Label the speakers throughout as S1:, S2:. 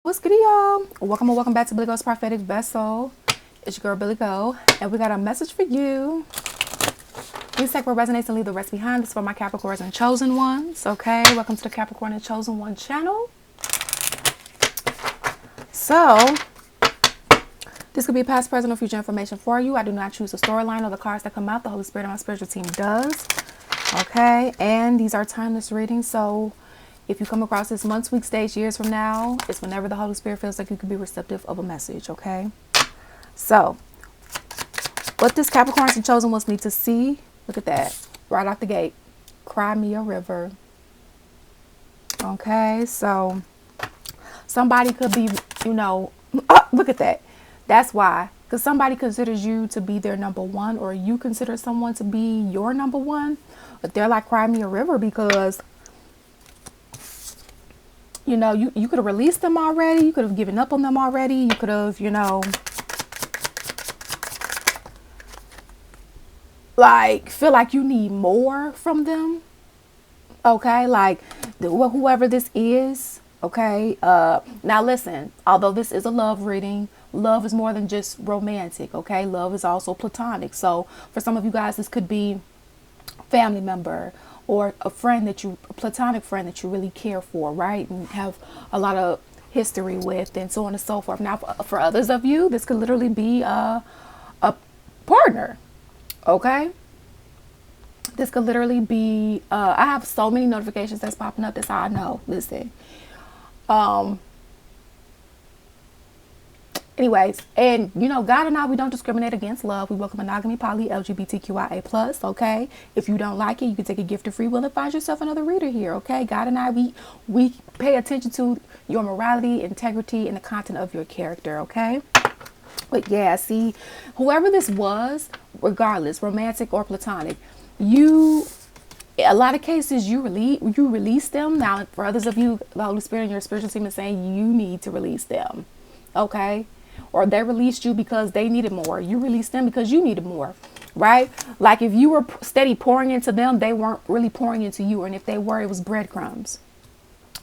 S1: What's good, y'all? Welcome back to Billy Go's Prophetic Vessel. It's your girl, Billy Go, and we got a message for you. Please take what resonates and leave the rest behind. This is for my Capricorns and Chosen Ones, okay? Welcome to the Capricorn and Chosen One channel. So, this could be past, present, or future information for you. I do not choose the storyline or the cards that come out. The Holy Spirit and my spiritual team does, okay? And these are timeless readings, so if you come across this months, weeks, days, years from now, it's whenever the Holy Spirit feels like you could be receptive of a message, okay? So, what this Capricorns and Chosen Ones need to see, look at that, right out the gate. Cry me a river. Okay, so somebody could be, look at that. That's why. Because somebody considers you to be their number one, or you consider someone to be your number one. But they're like, cry me a river, because you could have released them already. You could have given up on them already. You could have, like, feel like you need more from them. Okay, like whoever this is. Okay, now listen, although this is a love reading, love is more than just romantic. Okay, love is also platonic. So for some of you guys, this could be family member, or a platonic friend that you really care for, right? And have a lot of history with, and so on and so forth. Now, for others of you, this could literally be a partner, okay? This could literally be, I have so many notifications that's popping up. That's how I know. Listen. Anyways, and God and I, we don't discriminate against love. We welcome monogamy, poly, LGBTQIA+, okay? If you don't like it, you can take a gift of free will and find yourself another reader here, okay? God and I, we pay attention to your morality, integrity, and the content of your character, okay? But yeah, see, whoever this was, regardless, romantic or platonic, a lot of cases, you release them. Now, for others of you, the Holy Spirit and your spiritual team is saying you need to release them, okay? Or they released you because they needed more. You released them because you needed more, right? Like if you were steady pouring into them, they weren't really pouring into you. And if they were, it was breadcrumbs,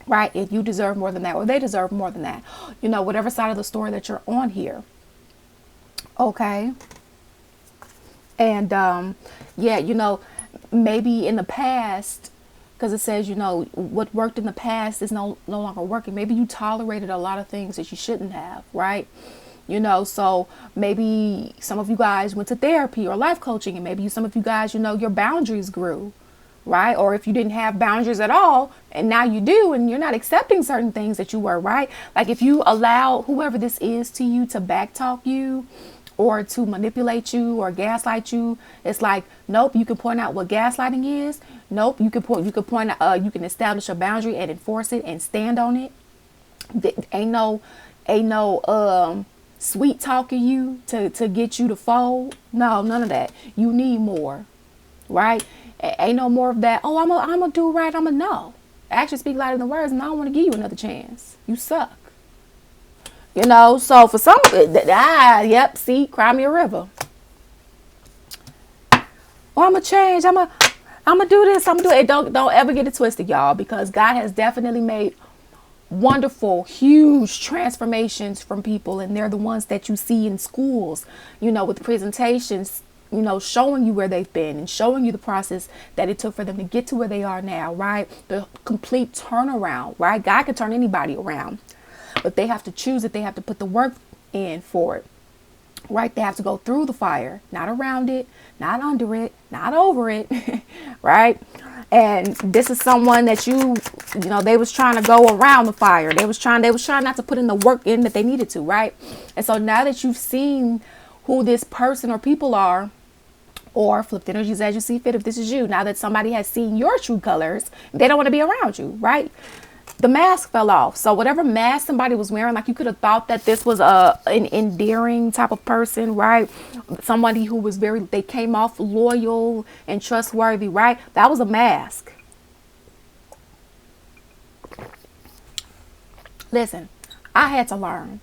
S1: right? If you deserve more than that, or they deserve more than that, whatever side of the story that you're on here, okay? And yeah, maybe in the past, because it says, what worked in the past is no longer working. Maybe you tolerated a lot of things that you shouldn't have, right? So maybe some of you guys went to therapy or life coaching, and maybe some of you guys, your boundaries grew, right? Or if you didn't have boundaries at all, and now you do, and you're not accepting certain things that you were, right? Like if you allow whoever this is to you to backtalk you, or to manipulate you or gaslight you, it's like, nope, you can point out what gaslighting is. Nope, you can establish a boundary and enforce it and stand on it. Ain't no sweet talking you to get you to fold. No, none of that. You need more, right? Ain't no more of that. Oh, I'm gonna do right. No. Actions speak louder than words, and I don't want to give you another chance. You suck. So for some, yep, see, cry me a river. Oh, I'm going to change. I'm going to do this. I'm going to do it. Don't ever get it twisted, y'all, because God has definitely made wonderful, huge transformations from people. And they're the ones that you see in schools, with presentations, showing you where they've been and showing you the process that it took for them to get to where they are now, right? The complete turnaround, right? God can turn anybody around. But they have to choose it. They have to put the work in for it, right? They have to go through the fire, not around it, not under it, not over it, right? And this is someone that they was trying to go around the fire. They was trying not to put in the work in that they needed to, right? And so now that you've seen who this person or people are, or flipped energies as you see fit, if this is you, now that somebody has seen your true colors, they don't want to be around you, right? The mask fell off. So whatever mask somebody was wearing, like you could have thought that this was an endearing type of person, right? Somebody who was they came off loyal and trustworthy, right? That was a mask. Listen, I had to learn.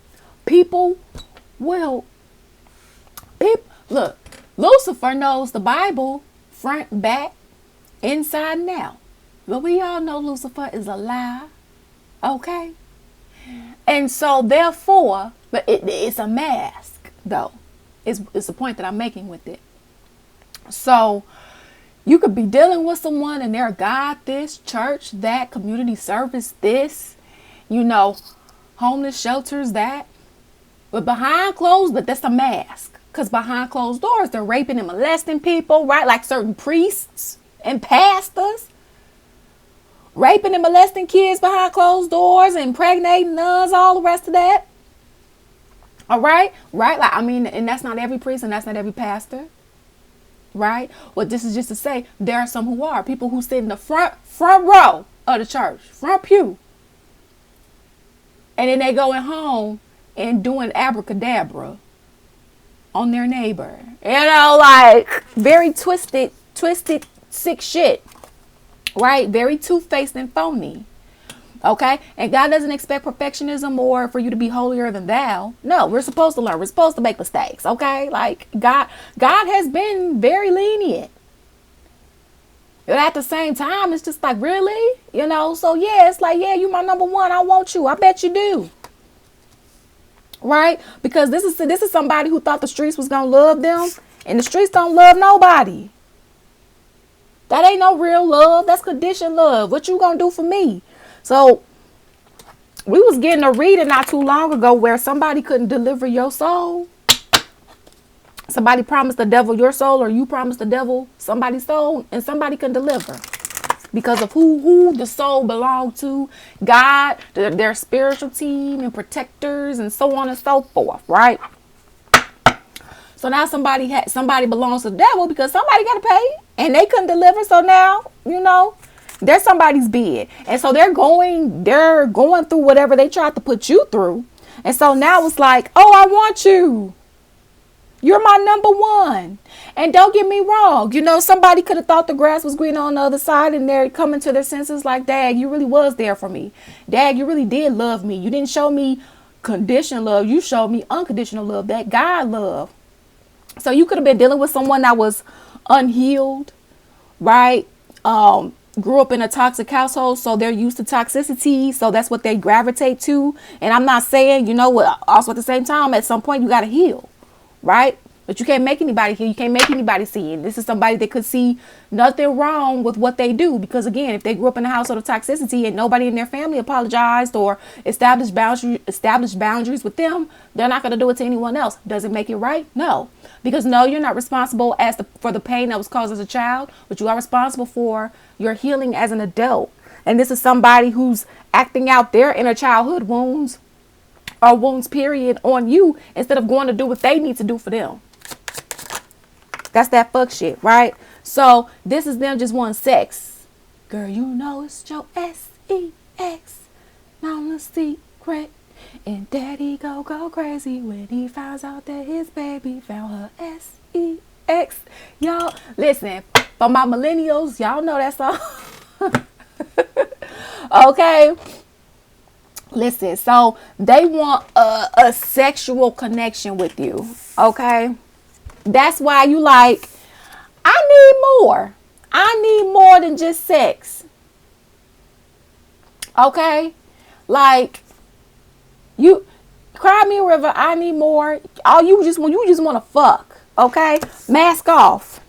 S1: Look, Lucifer knows the Bible front, back, inside and out. But we all know Lucifer is a lie. Okay? And so therefore, but it's a mask though. It's the point that I'm making with it. So you could be dealing with someone and they're God this, church that, community service this, homeless shelters that. But behind closed, but that's a mask. Because behind closed doors, they're raping and molesting people, right? Like certain priests and pastors. Raping and molesting kids behind closed doors, impregnating nuns, all the rest of that. All right? Right? Like, and that's not every priest and that's not every pastor. Right? Well, this is just to say there are some who are. People who sit in the front row of the church, front pew. And then they going home and doing abracadabra on their neighbor. Like very twisted, sick shit. Right? Very two-faced and phony. Okay? And God doesn't expect perfectionism or for you to be holier than thou. No, we're supposed to learn. We're supposed to make mistakes. Okay? Like God has been very lenient. But at the same time, it's just like, really? So yeah, it's like, yeah, you my number one. I want you. I bet you do. Right? Because this is somebody who thought the streets was going to love them. And the streets don't love nobody. That ain't no real love. That's conditioned love. What you gonna do for me? So we was getting a reading not too long ago where somebody couldn't deliver your soul. Somebody promised the devil your soul, or you promised the devil somebody's soul, and somebody can deliver because of who the soul belonged to, God, their spiritual team and protectors, and so on and so forth. Right? So now somebody belongs to the devil because somebody got to pay and they couldn't deliver. So now, they're somebody's bid. And so they're going through whatever they tried to put you through. And so now it's like, oh, I want you. You're my number one. And don't get me wrong. Somebody could have thought the grass was greener on the other side and they're coming to their senses like, Dad, you really was there for me. Dad, you really did love me. You didn't show me conditional love. You showed me unconditional love, that God love. So you could have been dealing with someone that was unhealed, right? Grew up in a toxic household, so they're used to toxicity. So that's what they gravitate to. And I'm not saying, also at the same time, at some point you got to heal, right? But you can't make anybody heal. You can't make anybody see. And this is somebody that could see nothing wrong with what they do. Because again, if they grew up in a household of toxicity and nobody in their family apologized or established boundaries with them, they're not going to do it to anyone else. Does it make it right? No. Because no, you're not responsible for the pain that was caused as a child, but you are responsible for your healing as an adult. And this is somebody who's acting out their inner childhood wounds or wounds period on you instead of going to do what they need to do for them. That's that fuck shit, right? So this is them just wanting sex. Girl, it's your sex. Not a secret. And daddy go crazy when he finds out that his baby found her sex. Y'all, listen, for my millennials, y'all know that song. Okay. Listen, so they want a sexual connection with you. Okay. That's why you like, I need more. I need more than just sex. Okay? Like, you cry me a river, I need more. You just want to fuck. Okay? Mask off.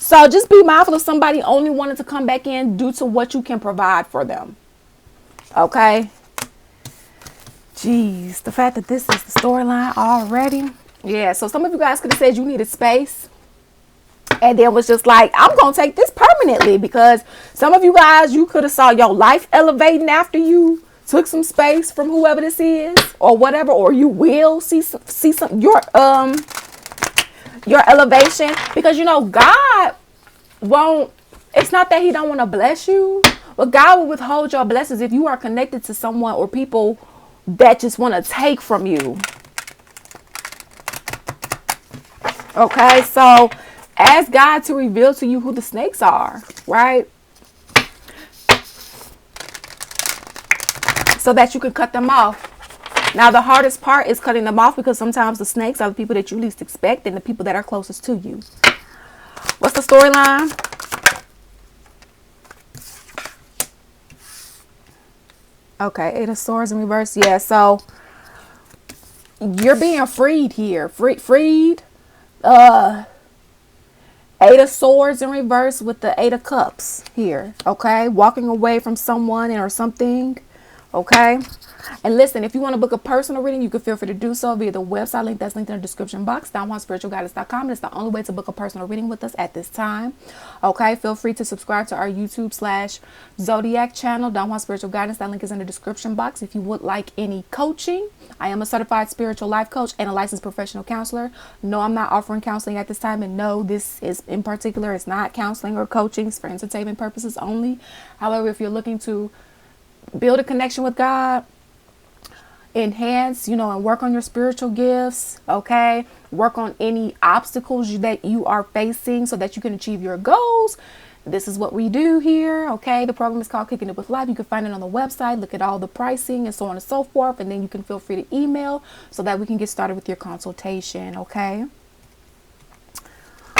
S1: So just be mindful of somebody only wanting to come back in due to what you can provide for them. Okay? Jeez, the fact that this is the storyline already. Yeah, so some of you guys could have said you needed space. And then was just like, I'm going to take this permanently. Because some of you guys, you could have saw your life elevating after you took some space from whoever this is. Or whatever. Or you will see some your elevation. Because, God won't. It's not that he don't want to bless you. But God will withhold your blessings if you are connected to someone or people that just want to take from you. Okay, so ask God to reveal to you who the snakes are, right? So that you can cut them off. Now, the hardest part is cutting them off because sometimes the snakes are the people that you least expect and the people that are closest to you. What's the storyline? Okay, Eight of Swords in reverse. Yeah, so you're being freed here. Freed. Uh, Eight of Swords in reverse with the Eight of Cups here. Okay, walking away from someone or something. Okay. And listen, if you want to book a personal reading, you can feel free to do so via the website link that's linked in the description box, DonJuanSpiritualGuidance.com. It's the only way to book a personal reading with us at this time. Okay, feel free to subscribe to our YouTube/Zodiac channel, Don Juan Spiritual Guidance. That link is in the description box. If you would like any coaching, I am a certified spiritual life coach and a licensed professional counselor. No, I'm not offering counseling at this time. And no, this is in particular, it's not counseling or coaching. It's for entertainment purposes only. However, if you're looking to build a connection with God, enhance, and work on your spiritual gifts, okay, work on any obstacles that you are facing so that you can achieve your goals, this is what we do here. Okay, the program is called Kicking It With Life. You can find it on the website, look at all the pricing and so on and so forth, and then you can feel free to email so that we can get started with your consultation. Okay,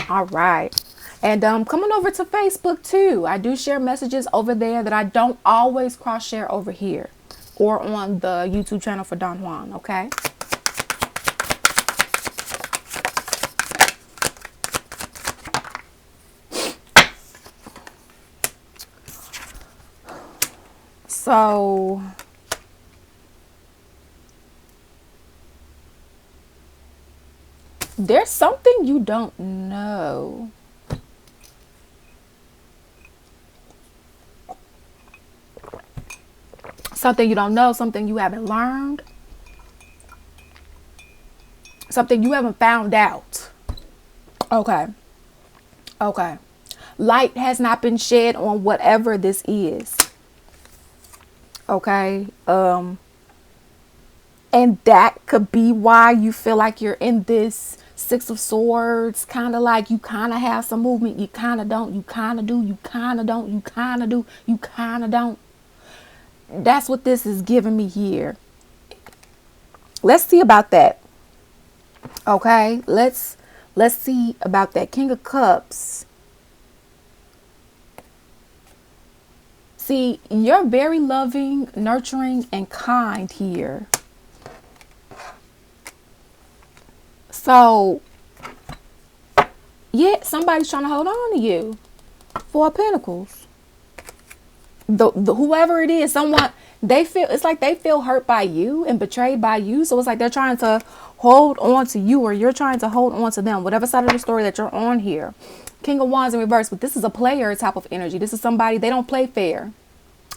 S1: all right. And come on over to Facebook too. I do share messages over there that I don't always cross share over here or on the YouTube channel for Don Juan, okay? So there's something you don't know. Something you don't know, something you haven't learned, something you haven't found out. Okay. Okay. Light has not been shed on whatever this is. Okay. And that could be why you feel like you're in this Six of Swords, kind of like you kind of have some movement, you kind of don't, you kind of do, you kind of don't, you kind of do, you kind of don't. That's what this is giving me here. Let's see about that. Okay, let's see about that. King of Cups. See, you're very loving, nurturing, and kind here. So, yeah, somebody's trying to hold on to you. Four of Pentacles. The whoever it is, someone, it's like they feel hurt by you and betrayed by you. So it's like they're trying to hold on to you, or you're trying to hold on to them, whatever side of the story that you're on here. King of Wands in reverse, but this is a player type of energy. This is somebody, they don't play fair.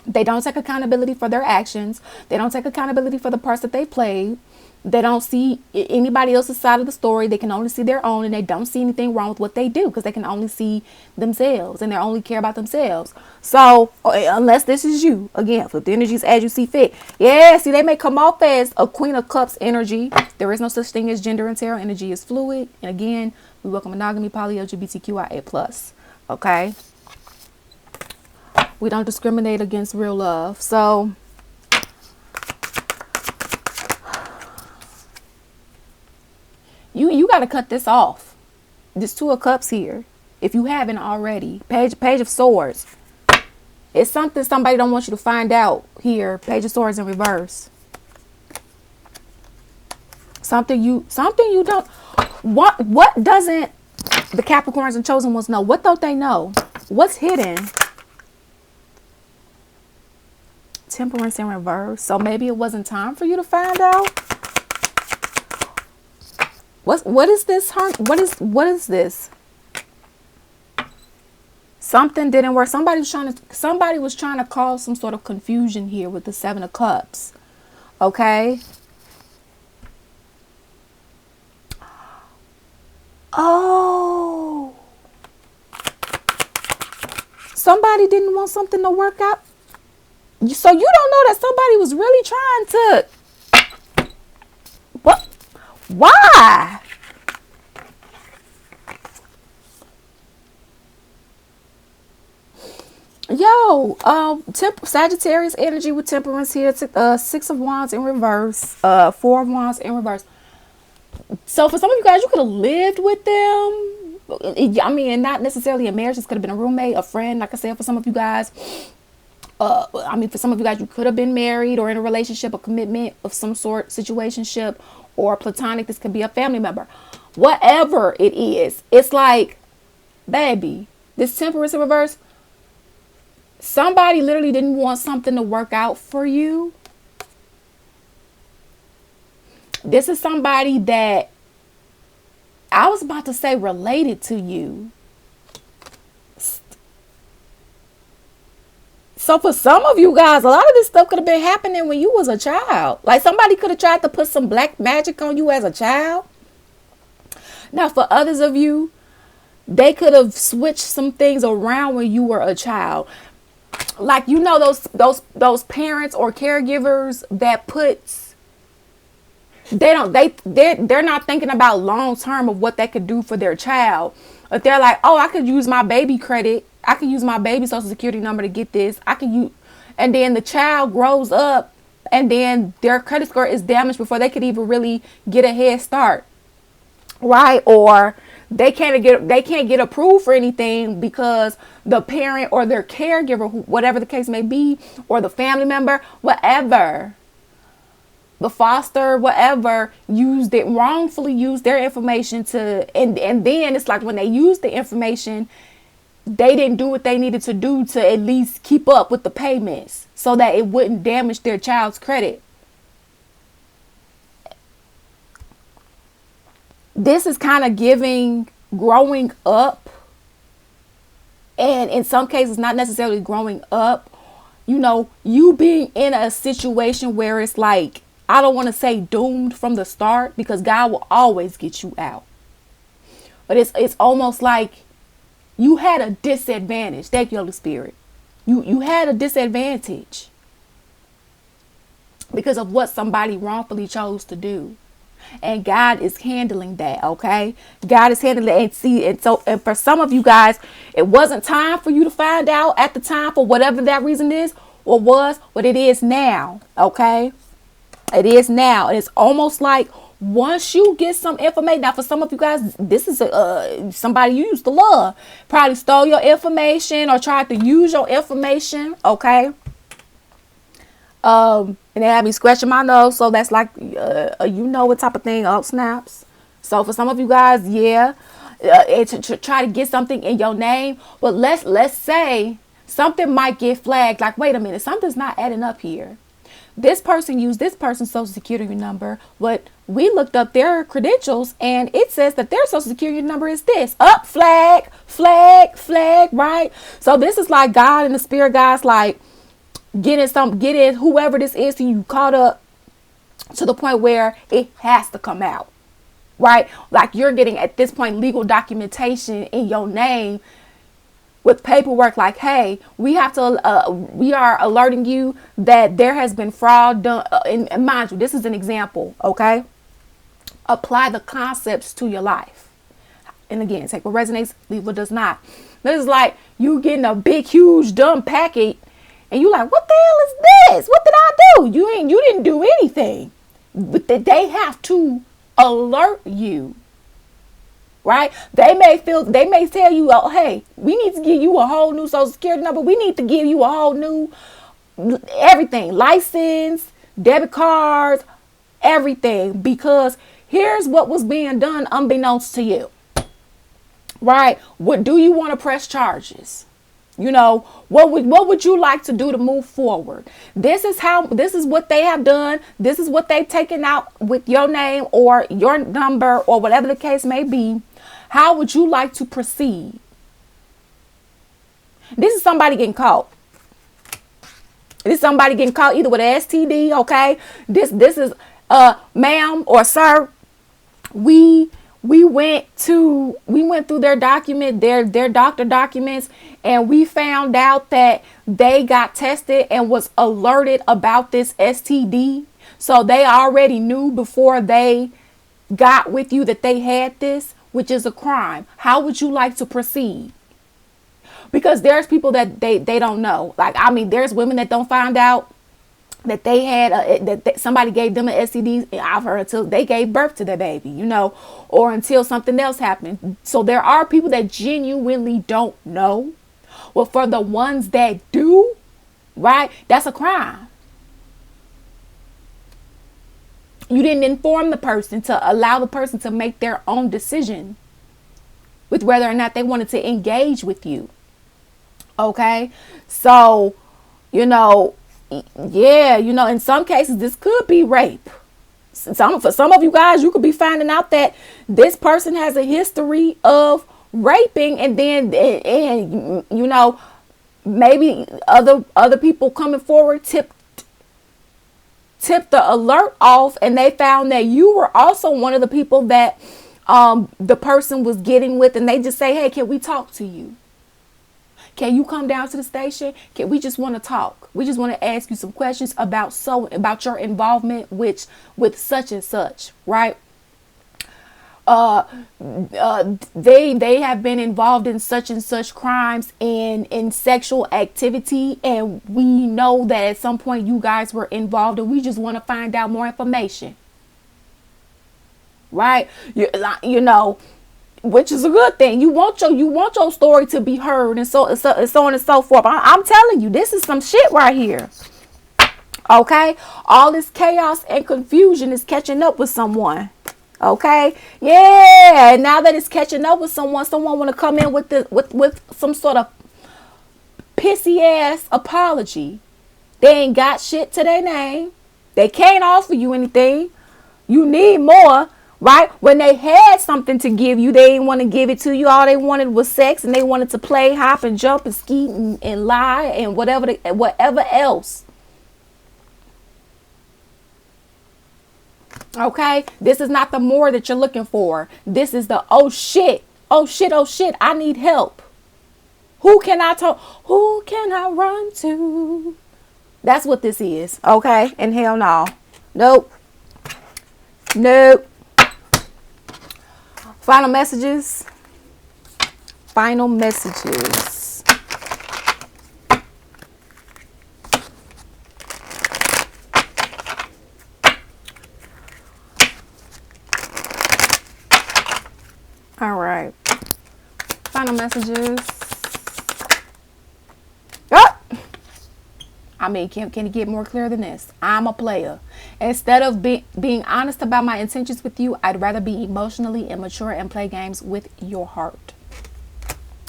S1: They don't take accountability for their actions. They don't take accountability for the parts that they played. They don't see anybody else's side of the story. They can only see their own, and they don't see anything wrong with what they do because they can only see themselves and they only care about themselves. So unless this is you, again, flip the energies as you see fit. Yeah, see, they may come off as a Queen of Cups energy. There is no such thing as gender and tarot. Energy is fluid. And again, we welcome monogamy, poly, LGBTQIA+. Okay. We don't discriminate against real love. So you got to cut this off. This Two of Cups here, if you haven't already. Page of Swords. It's something somebody don't want you to find out here. Page of Swords in reverse. Something you don't. What doesn't the Capricorns and chosen ones know? What don't they know? What's hidden? Temperance in reverse. So maybe it wasn't time for you to find out. What is this? What is this? Something didn't work. Somebody was trying to cause some sort of confusion here with the Seven of Cups. Okay. Oh. Somebody didn't want something to work out. So you don't know that somebody was really trying to. What? Why? Yo, Sagittarius energy with temperance here. Six of Wands in reverse. Four of Wands in reverse. So for some of you guys, you could have lived with them. I mean, not necessarily a marriage. This could have been a roommate, a friend. Like I said, for some of you guys, I mean, for some of you guys, you could have been married or in a relationship, a commitment of some sort, situationship, or platonic. This could be a family member. Whatever it is, it's like, baby, this temperance in reverse, somebody literally didn't want something to work out for you. This is somebody that I was about to say related to you. So for some of you guys, a lot of this stuff could have been happening when you was a child. Like somebody could have tried to put some black magic on you as a child. Now for others of you, they could have switched some things around when you were a child. Like, you know, those parents or caregivers that puts, they're not thinking about long term of what they could do for their child. But they're like, oh, I could use my baby credit. I can use my baby social security number to get this. I can use, and then the child grows up and then their credit score is damaged before they could even really get a head start. Right? Or they can't get approved for anything because the parent or their caregiver, whatever the case may be, or the family member, whatever, the foster, whatever, wrongfully used their information to, and then it's like when they use the information, they didn't do what they needed to do to at least keep up with the payments so that it wouldn't damage their child's credit. This is kind of giving growing up, and in some cases not necessarily growing up, you know, you being in a situation where it's like, I don't want to say doomed from the start, because God will always get you out, but it's almost like you had a disadvantage. Thank you, Holy Spirit. You had a disadvantage because of what somebody wrongfully chose to do. And God is handling that, okay? God is handling it. And for some of you guys, it wasn't time for you to find out at the time for whatever that reason is or was, but it is now, okay? It is now. And it's almost like once you get some information, now for some of you guys, this is somebody you used to love, probably stole your information or tried to use your information, okay? And they had me scratching my nose, so that's like you know what type of thing. Oh, snaps. So for some of you guys, yeah, to try to get something in your name, but let's say something might get flagged. Like, wait a minute, something's not adding up here. This person used this person's social security number, but we looked up their credentials and it says that their social security number is this. Up, flag, right? So this is like God and the spirit guys like getting whoever this is to you caught up to the point where it has to come out, right? Like you're getting at this point legal documentation in your name with paperwork like, hey, we are alerting you that there has been fraud done. And mind you, this is an example, okay? Apply the concepts to your life. And again, take what resonates, leave what does not. This is like you getting a big, huge, dumb packet and you like, what the hell is this? What did I do? You didn't do anything. But they have to alert you. Right? They may tell you, oh, hey, we need to give you a whole new social security number. We need to give you a whole new everything, license, debit cards, everything, because here's what was being done unbeknownst to you. Right? What do you want to press charges? You know, what would you like to do to move forward? This is what they have done. This is what they've taken out with your name or your number or whatever the case may be. How would you like to proceed? This is somebody getting caught. This is somebody getting caught either with an STD, okay? This is ma'am or sir, we went through their document, their doctor documents, and we found out that they got tested and was alerted about this STD. So they already knew before they got with you that they had this, which is a crime. How would you like to proceed? Because there's people that they don't know. Like, I mean, there's women that don't find out that they had that somebody gave them an STD. I've heard until they gave birth to their baby, you know, or until something else happened. So there are people that genuinely don't know. Well, for the ones that do, right? That's a crime. You didn't inform the person to allow the person to make their own decision with whether or not they wanted to engage with you. Okay? So, yeah, in some cases, this could be rape. For some of you guys, you could be finding out that this person has a history of raping, and then, maybe other people coming forward tipped the alert off, and they found that you were also one of the people that the person was getting with, and they just say, hey, can we talk to you? Can you come down to the station? We just want to talk. We just want to ask you some questions about your involvement with such and such, right? They have been involved in such and such crimes and in sexual activity, and we know that at some point you guys were involved, and we just want to find out more information, right? Which is a good thing. You want your story to be heard, and so on and so forth. I'm telling you, this is some shit right here. Okay, all this chaos and confusion is catching up with someone. Okay, yeah. And now that it's catching up with someone want to come in with some sort of pissy ass apology. They ain't got shit to their name. They can't offer you anything. You need more. Right? When they had something to give you, they didn't want to give it to you. All they wanted was sex, and they wanted to play, hop, and jump, and skeet, and lie, and whatever else. Okay? This is not the more that you're looking for. This is the, oh shit, I need help. Who can I talk? Who can I run to? That's what this is. Okay? And hell no. Nope. Final messages. All right. Final messages. Oh! I mean, can it get more clear than this? I'm a player. Instead of being honest about my intentions with you, I'd rather be emotionally immature and play games with your heart.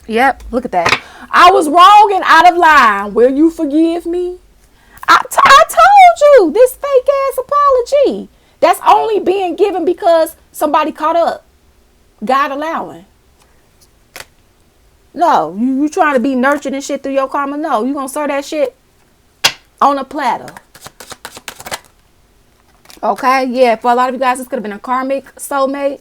S1: Yep, look at that. I was wrong and out of line. Will you forgive me? I told you this fake ass apology. That's only being given because somebody caught up. God allowing. No, you trying to be nurtured and shit through your karma. No, you gonna serve that shit on a platter. Okay, yeah, for a lot of you guys, this could have been a karmic soulmate.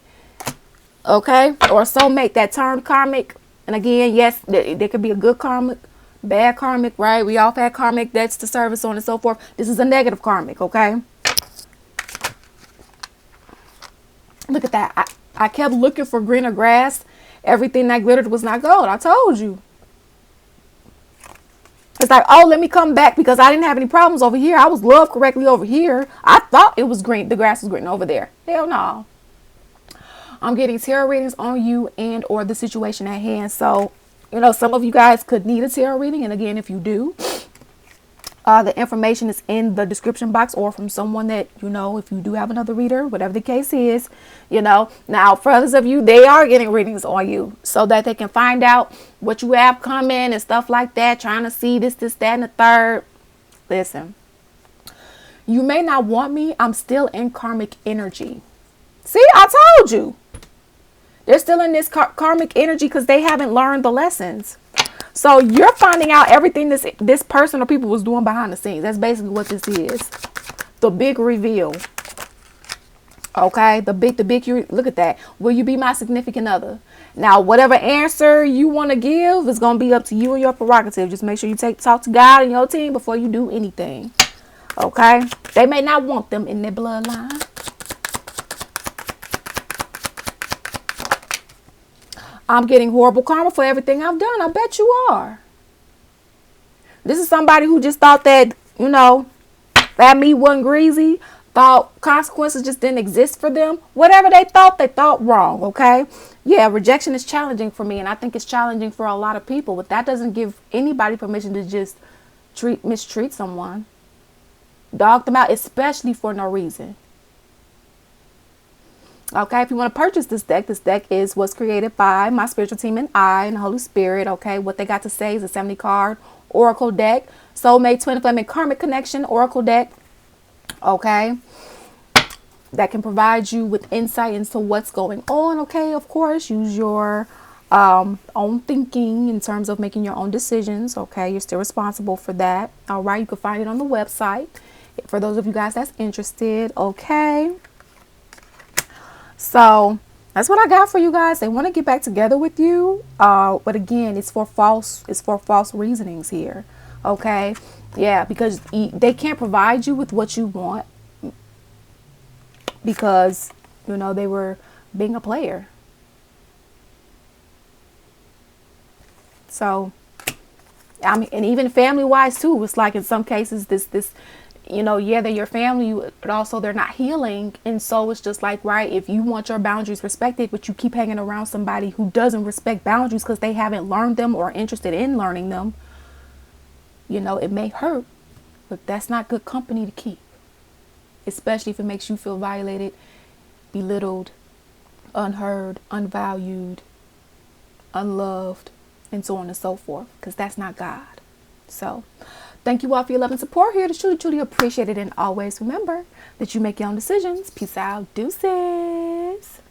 S1: Okay, or a soulmate that turned karmic. And again, yes, there could be a good karmic, bad karmic, right? We all had karmic, that's the service, so on and so forth. This is a negative karmic, okay? Look at that. I kept looking for greener grass. Everything that glittered was not gold. I told you. It's like, oh, let me come back because I didn't have any problems over here. I was loved correctly over here. I thought it was green. The grass was green over there. Hell no. I'm getting tarot readings on you and or the situation at hand. So, some of you guys could need a tarot reading. And again, if you do, the information is in the description box or from someone that, if you do have another reader, whatever the case is, Now, for others of you, they are getting readings on you so that they can find out what you have coming and stuff like that, trying to see this, that, and the third. Listen, you may not want me. I'm still in karmic energy. See, I told you. They're still in this karmic energy because they haven't learned the lessons. So you're finding out everything this person or people was doing behind the scenes. That's basically what this is. The big reveal. Okay, the big, look at that. Will you be my significant other? Now, whatever answer you want to give is going to be up to you and your prerogative. Just make sure you talk to God and your team before you do anything. Okay, they may not want them in their bloodline. I'm getting horrible karma for everything I've done. I bet you are. This is somebody who just thought that, that meat wasn't greasy. Thought consequences just didn't exist for them. Whatever they thought wrong, okay? Yeah, rejection is challenging for me. And I think it's challenging for a lot of people. But that doesn't give anybody permission to just mistreat someone, dog them out, especially for no reason. Okay, if you want to purchase this deck is was created by my spiritual team and I and the Holy Spirit. Okay, what they got to say is a 70 card oracle deck, soulmate, twin flame, and karmic connection oracle deck. Okay, that can provide you with insight into what's going on. Okay, of course, use your own thinking in terms of making your own decisions. Okay, you're still responsible for that. All right, you can find it on the website for those of you guys that's interested. Okay, so that's what I got for you guys. They want to get back together with you, but again, it's for false reasonings here. Okay, yeah, because they can't provide you with what you want because they were being a player. So I mean, and even family wise too, it's like in some cases this yeah, they're your family, but also they're not healing. And so it's just like, right, if you want your boundaries respected, but you keep hanging around somebody who doesn't respect boundaries because they haven't learned them or are interested in learning them, it may hurt, but that's not good company to keep, especially if it makes you feel violated, belittled, unheard, unvalued, unloved, and so on and so forth, because that's not God. So thank you all for your love and support here. It's truly appreciated. And always remember that you make your own decisions. Peace out. Deuces.